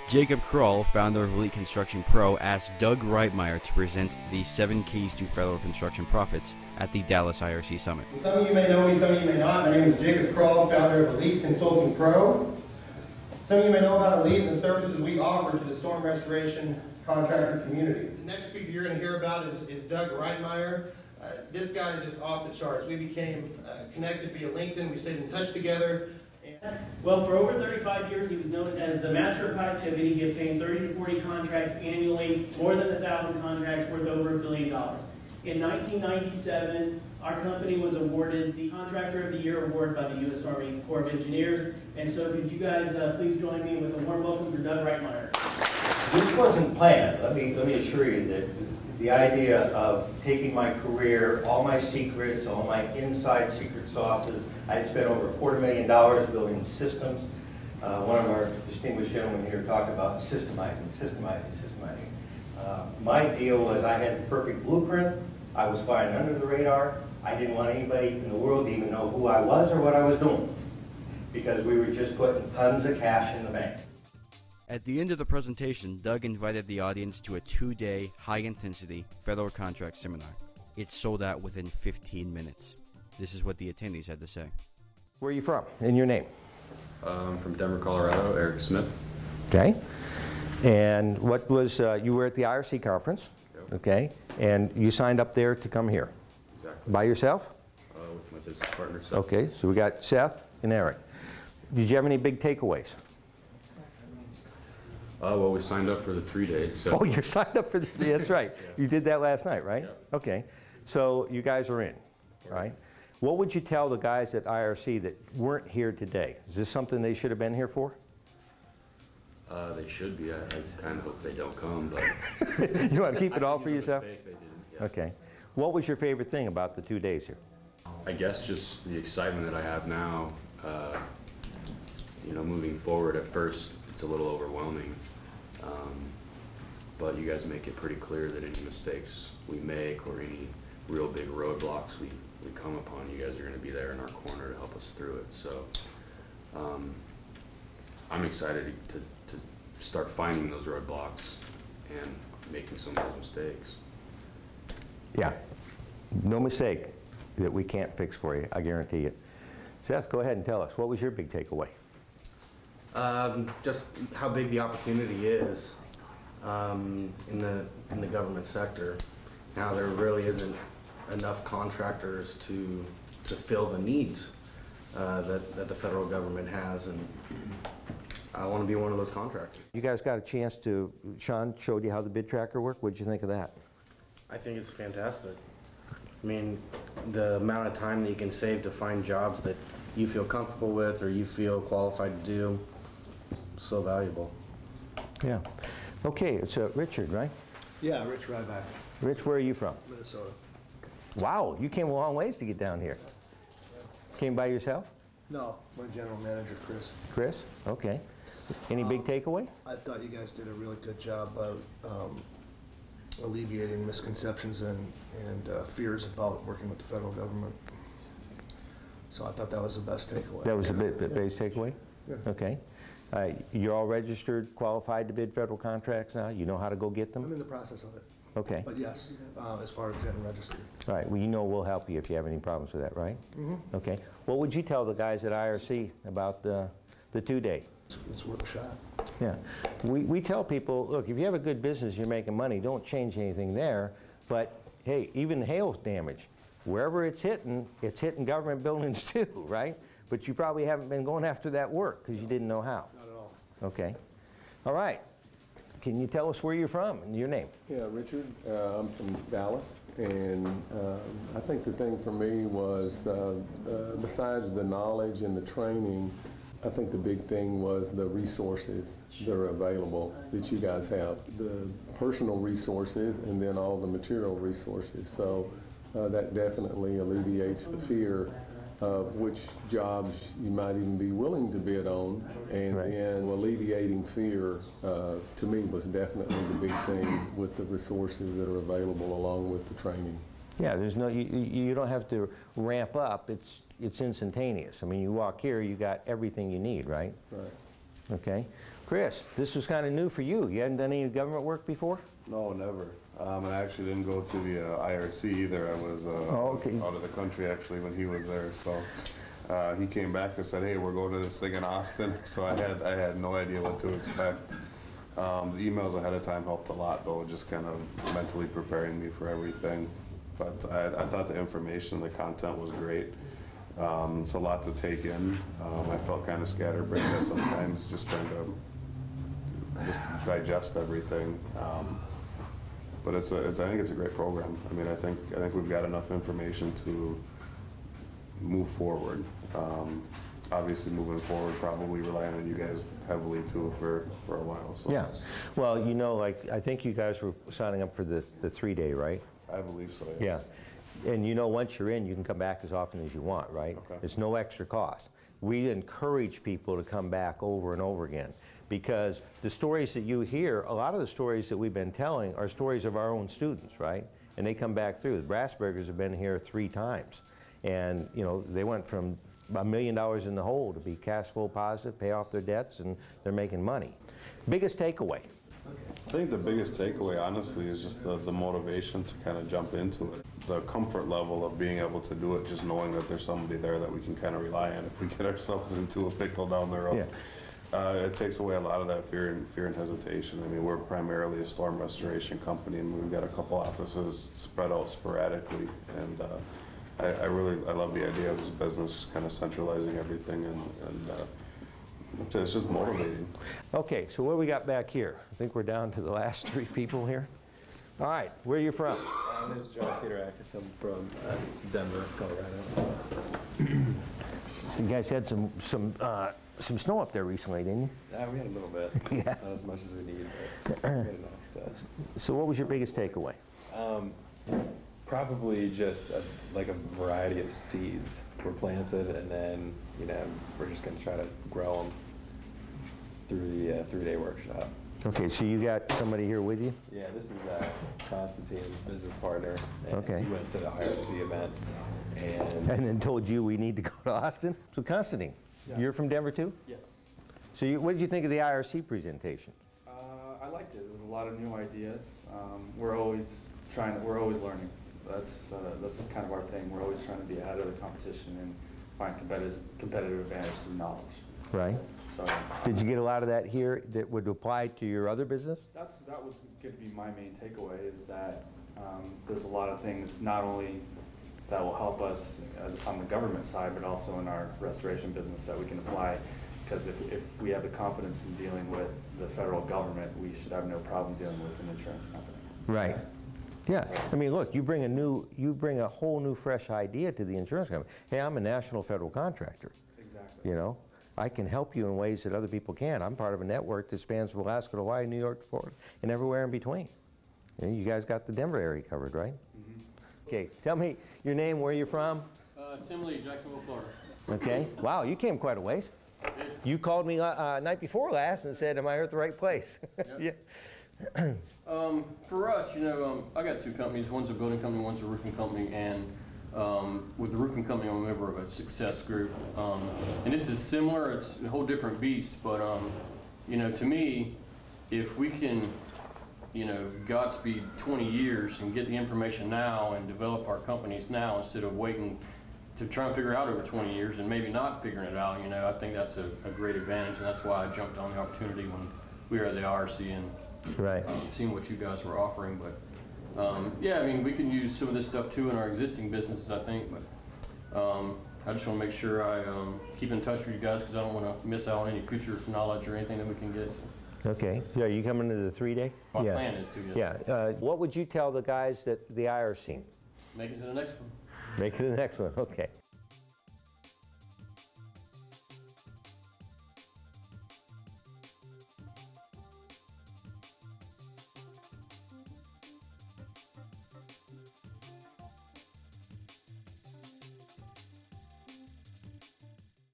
Jacob Kroll, founder of Elite Construction Pro, asked Doug Reitmeyer to present the 7 Keys to Federal Construction Profits at the Dallas IRC Summit. Some of you may know me, some of you may not. My name is Jacob Kroll, founder of Elite Consulting Pro. Some of you may know about Elite and the services we offer to the storm restoration contractor community. The next speaker you're going to hear about is Doug Reitmeyer. This guy is just off the charts. We became connected via LinkedIn. We stayed in touch together. Well, for over 35 years, he was known as the master of productivity. He obtained 30 to 40 contracts annually, more than 1,000 contracts worth over $1 billion. In 1997, our company was awarded the Contractor of the Year award by the U.S. Army Corps of Engineers. And so could you guys please join me with a warm welcome for Doug Reitmeyer. This wasn't planned. Let me assure you that the idea of taking my career, all my secrets, all my inside secret sauces, I had spent over $250,000 building systems. One of our distinguished gentlemen here talked about systemizing. My deal was I had the perfect blueprint. I was flying under the radar. I didn't want anybody in the world to even know who I was or what I was doing, because we were just putting tons of cash in the bank. At the end of the presentation, Doug invited the audience to a 2-day, high-intensity federal contract seminar. It sold out within 15 minutes. This is what the attendees had to say. Where are you from, and your name? I'm from Denver, Colorado, Eric Smith. Okay. And what was, you were at the IRC conference, Yep. Okay, and you signed up there to come here? Exactly. By yourself? With my business partner, Seth. Okay, so we got Seth and Eric. Did you have any big takeaways? Well, we signed up for the 3 days. So. Oh, you signed up for the, that's right. Yeah. You did that last night, right? Yep. Okay, so you guys are in, right? What would you tell the guys at IRC that weren't here today? Is this something they should have been here for? They should be. I kind of hope they don't come, but... You want to keep it all for yourself? They didn't, yeah. Okay. What was your favorite thing about the 2 days here? I guess just the excitement that I have now, you know, moving forward. At first, it's a little overwhelming, but you guys make it pretty clear that any mistakes we make or any real big roadblocks we come upon, you guys are going to be there in our corner to help us through it. So I'm excited to start finding those roadblocks and making some of those mistakes. Yeah, no mistake that we can't fix for you, I guarantee you. Seth, go ahead and tell us, what was your big takeaway? Just how big the opportunity is in the government sector. Now there really isn't enough contractors to fill the needs that the federal government has, and I want to be one of those contractors. You guys got a chance to, Sean showed you how the bid tracker worked. What did you think of that? I think it's fantastic. I mean, the amount of time that you can save to find jobs that you feel comfortable with or you feel qualified to do, so valuable. Yeah. Okay, it's Richard, right? Yeah, Rich Ryback. Rich, where are you from? Minnesota. Wow, you came a long ways to get down here. Came by yourself? No, my general manager, Chris. Chris? Okay. Any big takeaway? I thought you guys did a really good job of alleviating misconceptions and fears about working with the federal government. So I thought that was the best takeaway. That was the biggest takeaway? Yeah. Okay. You're all registered, qualified to bid federal contracts now? You know how to go get them? I'm in the process of it. Okay. But yes, as far as getting registered. All right. Well, you know we'll help you if you have any problems with that, right? Mm-hmm. Okay. What would you tell the guys at IRC about the 2-day? It's worth a shot. Yeah. We tell people, look, if you have a good business, you're making money, don't change anything there. But, hey, even hail damage, wherever it's hitting government buildings too, right? But you probably haven't been going after that work because you didn't know how. Not at all. Okay. All right. Can you tell us where you're from and your name? Yeah, Richard. I'm from Dallas, and I think the thing for me was, besides the knowledge and the training, I think the big thing was the resources that are available that you guys have, the personal resources and then all the material resources. So that definitely alleviates the fear of which jobs you might even be willing to bid on, and right. then alleviating fear to me was definitely the big thing with the resources that are available along with the training. Yeah, there's no, you don't have to ramp up. It's instantaneous. I mean, you walk here, you got everything you need, right? Right. Okay. Chris, this was kind of new for you. You hadn't done any government work before? No, never. And I actually didn't go to the IRC either. I was out of the country actually when he was there. So he came back and said, "Hey, we're going to this thing in Austin." So I had no idea what to expect. The emails ahead of time helped a lot, though, just kind of mentally preparing me for everything. But I thought the information, the content was great. It's a lot to take in. I felt kind of scatterbrained at sometimes, just trying to digest everything. But I think it's a great program. I mean, I think we've got enough information to move forward. Obviously, moving forward, probably relying on you guys heavily too for a while. So. Yeah. Well, you know, like I think you guys were signing up for the 3-day, right? I believe so. Yes. Yeah. And you know, once you're in, you can come back as often as you want, right? Okay. It's no extra cost. We encourage people to come back over and over again, because the stories that you hear, a lot of the stories that we've been telling are stories of our own students, right? And they come back through. The Brassburgers have been here 3 times. And, you know, they went from $1 million in the hole to be cash flow positive, pay off their debts, and they're making money. Biggest takeaway? I think the biggest takeaway, honestly, is just the motivation to kind of jump into it. The comfort level of being able to do it, just knowing that there's somebody there that we can kind of rely on if we get ourselves into a pickle down the road. Yeah. It takes away a lot of that fear and hesitation. I mean, we're primarily a storm restoration company, and we've got a couple offices spread out sporadically. And I love the idea of this business just kind of centralizing everything, and it's just motivating. Okay, so what we got back here? I think we're down to the last 3 people here. All right, where are you from? My name is John Peterakis. I'm from Denver, Colorado. So you guys had some snow up there recently, didn't you? Yeah, we had a little bit. Yeah. Not as much as we need, but we had enough. So what was your biggest takeaway? Probably just like a variety of seeds were planted, and then, you know, we're just going to try to grow them through the 3-day workshop. Okay, so you got somebody here with you? Yeah, this is Constantine, business partner. And okay. He went to the IRC event. And then told you we need to go to Austin? So Constantine, yeah. You're from Denver too? Yes. So what did you think of the IRC presentation? I liked it. There's a lot of new ideas. We're always learning. That's kind of our thing. We're always trying to be ahead of the competition and find competitive advantage through knowledge. Right. So, did you get a lot of that here that would apply to your other business? That was going to be my main takeaway, is that there's a lot of things not only that will help us on the government side, but also in our restoration business that we can apply. Because if we have the confidence in dealing with the federal government, we should have no problem dealing with an insurance company. Right. Yeah. I mean, look, you bring a whole new, fresh idea to the insurance company. Hey, I'm a national federal contractor. Exactly. You know, I can help you in ways that other people can't. I'm part of a network that spans from Alaska to Hawaii, New York to Florida, and everywhere in between. You know, you guys got the Denver area covered, right? Mm-hmm. Okay. Tell me your name, where you're from. Tim Lee, Jacksonville, Florida. Okay. Wow, you came quite a ways. You called me night before last and said, am I at the right place? Yep. Yeah. For us, you know, I got 2 companies. One's a building company, one's a roofing company, and with the roofing company, I'm a member of a success group. And this is similar. It's a whole different beast, but you know, to me, if we can, you know, Godspeed 20 years and get the information now and develop our companies now instead of waiting to try and figure out over 20 years and maybe not figuring it out, you know, I think that's a great advantage, and that's why I jumped on the opportunity when we were at the IRC and seeing what you guys were offering. But yeah, I mean, we can use some of this stuff too in our existing businesses, I think, but I just want to make sure I keep in touch with you guys, because I don't want to miss out on any future knowledge or anything that we can get. Okay. So are you coming to the 3-day? My plan is to. Yeah. What would you tell the guys at the IRC? Make it to the next one. Make it to the next one, okay.